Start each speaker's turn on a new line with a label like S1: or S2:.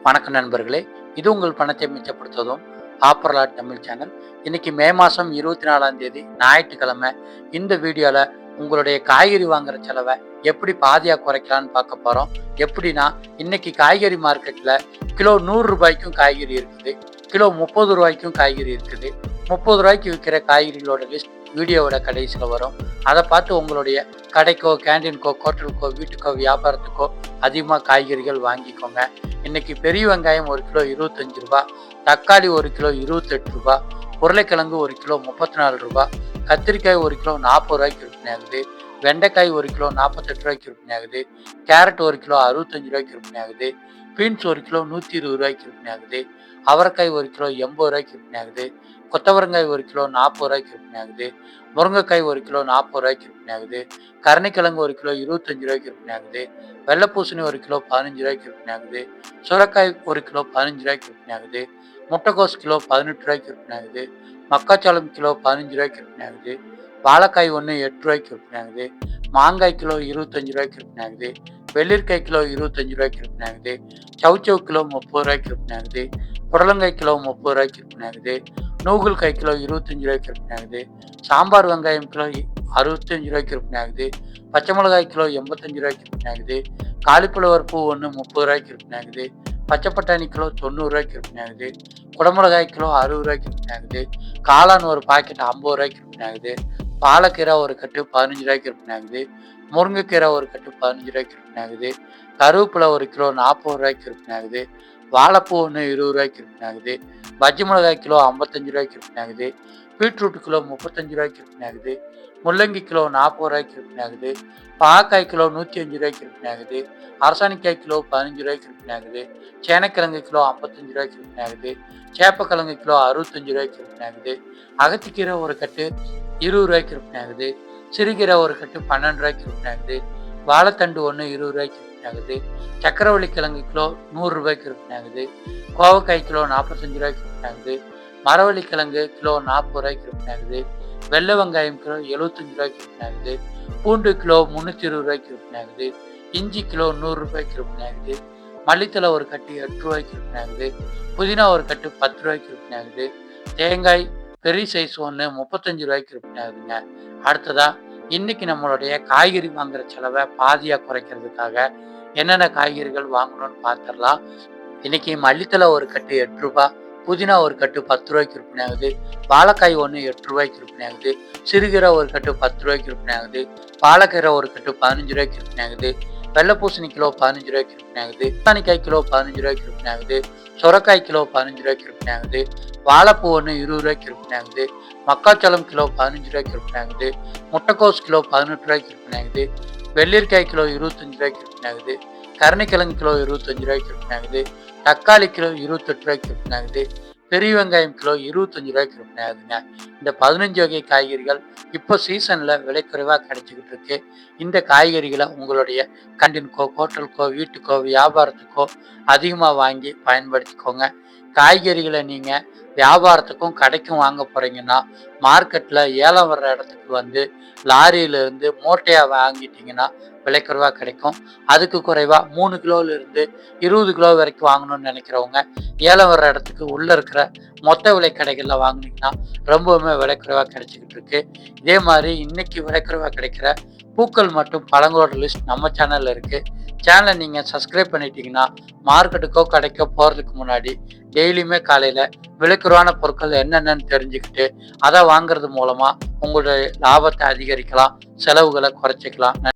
S1: வணக்கம் நண்பர்களே, இது உங்கள் பணத்தை மிச்சப்படுத்துவதும் ஆப்பர்லாட் தமிழ் சேனல். இன்னைக்கு மே மாதம் 24ஆம் தேதி ஞாயிற்றுக்கிழமை. இந்த வீடியோவில் உங்களுடைய காய்கறி வாங்குற செலவை எப்படி பாதியாக குறைக்கலான்னு பார்க்க போகிறோம். எப்படின்னா, இன்னைக்கு காய்கறி மார்க்கெட்டில் கிலோ 100 ரூபாய்க்கும் காய்கறி இருக்குது, கிலோ 30 ரூபாய்க்கும் காய்கறி இருக்குது. 30 ரூபாய்க்கு விற்கிற காய்கறிகளோட லிஸ்ட் வீடியோவோட கடைசியில் வரும். அதை பார்த்து உங்களுடைய கடைக்கோ, கேண்டீனுக்கோ, ஹோட்டலுக்கோ, வீட்டுக்கோ, வியாபாரத்துக்கோ அதிகமாக காய்கறிகள் வாங்கிக்கோங்க. இன்னைக்கு பெரிய வெங்காயம் 1 கிலோ 25 ரூபா, தக்காளி 1 கிலோ 28 ரூபா, உருளைக்கிழங்கு 1 கிலோ 34 ரூபா, கத்திரிக்காய் 1 கிலோ 40 ரூபாய்க்கு விற்பனை ஆகுது, வெண்டைக்காய் 1 கிலோ 48 ரூபாய்க்கு விற்பனை ஆகுது, கேரட் 1 கிலோ 65 ரூபாய்க்கு விற்பனை ஆகுது, பீன்ஸ் 1 கிலோ 120 ரூபாய்க்கு விற்பனை ஆகுது, அவரைக்காய் 1 கிலோ 80 ரூபாய்க்கு விற்பனை ஆகுது, கொத்தவரங்காய் 1 கிலோ 40 ரூபாய்க்கு விற்பனை ஆகுது, முருங்கைக்காய் 1 கிலோ 40 ரூபாய்க்கு விற்பனை ஆகுது, கருணைக்கிழங்கு 1 கிலோ 25 ரூபாய்க்கு விற்பனை ஆகுது, வெள்ளைப்பூசணி 1 கிலோ 15 ரூபாய்க்கு விற்பனை ஆகுது, சுரைக்காய் 1 கிலோ 15 ரூபாய்க்கு விற்பனை ஆகுது, முட்டைக்கோஸ் கிலோ 18 ரூபாய்க்கு விற்பனை ஆகுது, மக்காச்சோளம் கிலோ 15 ரூபாய்க்கு விற்பனை ஆகுது, வாழைக்காய் 8 ரூபாய்க்கு விற்பனை ஆகுது, மாங்காய் கிலோ 25 ரூபாய்க்கு விற்பனை ஆகுது, வெள்ளரிக்காய் கிலோ 25 ரூபாய்க்கு விற்பனை ஆகுது, சவுச்சவு கிலோ 30 ரூபாய்க்கு விற்பனை ஆகுது, புடலங்காய் கிலோ 30 ரூபாய்க்கு விற்பனை ஆகுது, நூகுல்காய் கிலோ 25 ரூபாய்க்கு விற்பனை ஆகுது, சாம்பார் வெங்காயம் கிலோ 65 ரூபாய்க்கு விற்பனை ஆகுது, பச்சை மிளகாய் கிலோ 85 ரூபாய்க்கு விற்பனை ஆகுது, காலிஃப்ளவர் பூ 30 ரூபாய்க்கு விற்பனை ஆகுது, பச்சை பட்டாணி கிலோ 90 ரூபாய்க்கு விற்பனை ஆகுது, குடமிளகாய் கிலோ 60 ரூபாய்க்கு விற்பனை ஆகுது, காளான் ஒரு பாக்கெட் 50 ரூபாய்க்கு விற்பனை ஆகுது, பாலக்கீரை ஒரு கட்டு 15 ரூபாய்க்கு விற்பனை ஆகுது, முருங்கைக்கீரை ஒரு கட்டு 15 ரூபாய்க்கு விற்பனை ஆகுது, கருவேப்பிலை 1 கிலோ 40 ரூபாய்க்கு விற்பனை ஆகுது, வாழைப்பூ 20 ரூபாய்க்கு விற்பனை ஆகுது, பஜ்ஜி மிளகாய் கிலோ 55 ரூபாய்க்கு விற்பனை ஆகுது, பீட்ரூட் கிலோ 35 ரூபாய்க்கு விற்பனை ஆகுது, முள்ளங்கி கிலோ 40 ரூபாய்க்கு விற்பனை ஆகுது, பாகக்காய் கிலோ 105 ரூபாய்க்கு விற்பனை ஆகுது, அரசாணிக்காய் கிலோ 15 ரூபாய்க்கு விற்பனை ஆகுது, சேனைக்கிழங்கு கிலோ 55 ரூபாய்க்கு விற்பனை ஆகுது, சேப்பக்கிழங்கு கிலோ 65 ரூபாய்க்கு விற்பனை ஆகுது, அகத்திக்கீரை ஒரு கட்டு 20 ரூபாய்க்கு விற்பனை ஆகுது, சிறுகீரை ஒரு கட்டு 12 ரூபாய்க்கு விற்பனை ஆகுது, வாழைத்தண்டு 20 ரூபாய்க்கு விற்பனை ஆகுது, சக்கரவள்ளி கிழங்கு கிலோ 100 ரூபாய்க்கு விற்பனை ஆகுது, கோவக்காய் கிலோ 45 ரூபாய்க்கு விற்பனை ஆகுது, மரவள்ளி கிழங்கு கிலோ 40 ரூபாய்க்கு விற்பனை ஆகுது, வெள்ளை வெங்காயம் கிலோ 75 ரூபாய்க்கு விற்பனை ஆகுது, பூண்டு கிலோ 320 ரூபாய்க்கு விற்பனை ஆகுது, இஞ்சி கிலோ 100 ரூபாய்க்கு விற்பனை ஆகுது, மல்லித்தலை ஒரு கட்டு 8 ரூபாய்க்கு விற்பனை ஆகுது, புதினா ஒரு கட்டு 10 ரூபாய்க்கு விற்பனை ஆகுது, தேங்காய் பெரிய சைஸ் 35 ரூபாய்க்கு விற்பனை ஆகுதுங்க. அடுத்ததா இன்னைக்கு நம்மளுடைய காய்கறி வாங்குற செலவை பாதியாக குறைக்கிறதுக்காக என்னென்ன காய்கறிகள் வாங்கணும்னு பார்த்துடலாம். இன்னைக்கு மல்லித்தலை ஒரு கட்டு 8 ரூபாய், புதினா ஒரு கட்டு 10 ரூபாய்க்கு விற்பனை ஆகுது, வாழைக்காய் 8 ரூபாய்க்கு விற்பனை ஆகுது, சிறுகீரை ஒரு கட்டு 10 ரூபாய்க்கு விற்பனை ஆகுது, பாலக்கீரை ஒரு கட்டு 15 ரூபாய்க்கு விற்பனை ஆகுது, வெள்ளைப்பூசணி கிலோ 15 ரூபாய்க்கு விற்பனை ஆகுது, அரசாணிக்காய் கிலோ 15 ரூபாய்க்கு விற்பனை ஆகுது, சுரைக்காய் கிலோ 15 ரூபாய்க்கு விற்பனை ஆகுது, வாழைப்பூ 20 ரூபாய்க்கு விற்பனை ஆகுது, மக்காச்சோளம் கிலோ 15 ரூபாய்க்கு விற்பனை ஆகுது, முட்டைக்கோஸ் கிலோ 18 ரூபாய்க்கு விற்பனை ஆகுது, வெள்ளரிக்காய் கிலோ 25 ரூபாய்க்கு விற்பனை ஆகுது, கருணைக்கிழங்கு கிலோ 25 ரூபாய்க்கு விற்பனை ஆகுது, தக்காளி கிலோ 28 ரூபாய்க்கு விற்பனை ஆகுது, பெரிய வெங்காயம் கிலோ 25 ரூபாய்க்கு விற்பனை ஆகுதுங்க. இந்த 15 வகை காய்கறிகள் இப்போ சீசனில் விலை குறைவாக கிடைச்சிக்கிட்டு இருக்கு. இந்த காய்கறிகளை உங்களுடைய கண்டினுக்கோ, ஹோட்டலுக்கோ, வீட்டுக்கோ, வியாபாரத்துக்கோ அதிகமாக வாங்கி பயன்படுத்திக்கோங்க. காய்கறிகளை நீங்கள் வியாபாரத்துக்கும் கடைக்கும் வாங்க போகிறீங்கன்னா மார்க்கெட்டில் ஏலம் வர்ற இடத்துக்கு லாரியிலிருந்து மூட்டையாக வாங்கிட்டீங்கன்னா விலை குறைவாக கிடைக்கும். அதுக்கு குறைவாக 3 கிலோவிலிருந்து 20 கிலோ வரைக்கும் வாங்கணும்னு நினைக்கிறவங்க ஏலம் வர்ற இடத்துக்கு உள்ளே இருக்கிற மொத்த விலை கடைகளில் வாங்கினீங்கன்னா ரொம்பவுமே விலை குறைவாக கிடைச்சிக்கிட்டு இருக்கு. இதே மாதிரி இன்னைக்கு விலை குறைவாக கிடைக்கிற பூக்கள் மற்றும் பழங்களோட லிஸ்ட் நம்ம சேனலில் இருக்குது. சேனலை நீங்கள் சப்ஸ்கிரைப் பண்ணிட்டீங்கன்னா மார்க்கெட்டுக்கோ கடைக்கோ போகிறதுக்கு முன்னாடி டெய்லியுமே காலையில் விலைக்குறைவான பொருட்கள் என்னென்னு தெரிஞ்சுக்கிட்டு அதை வாங்குறது மூலமாக உங்களுடைய லாபத்தை அதிகரிக்கலாம், செலவுகளை குறைச்சிக்கலாம்.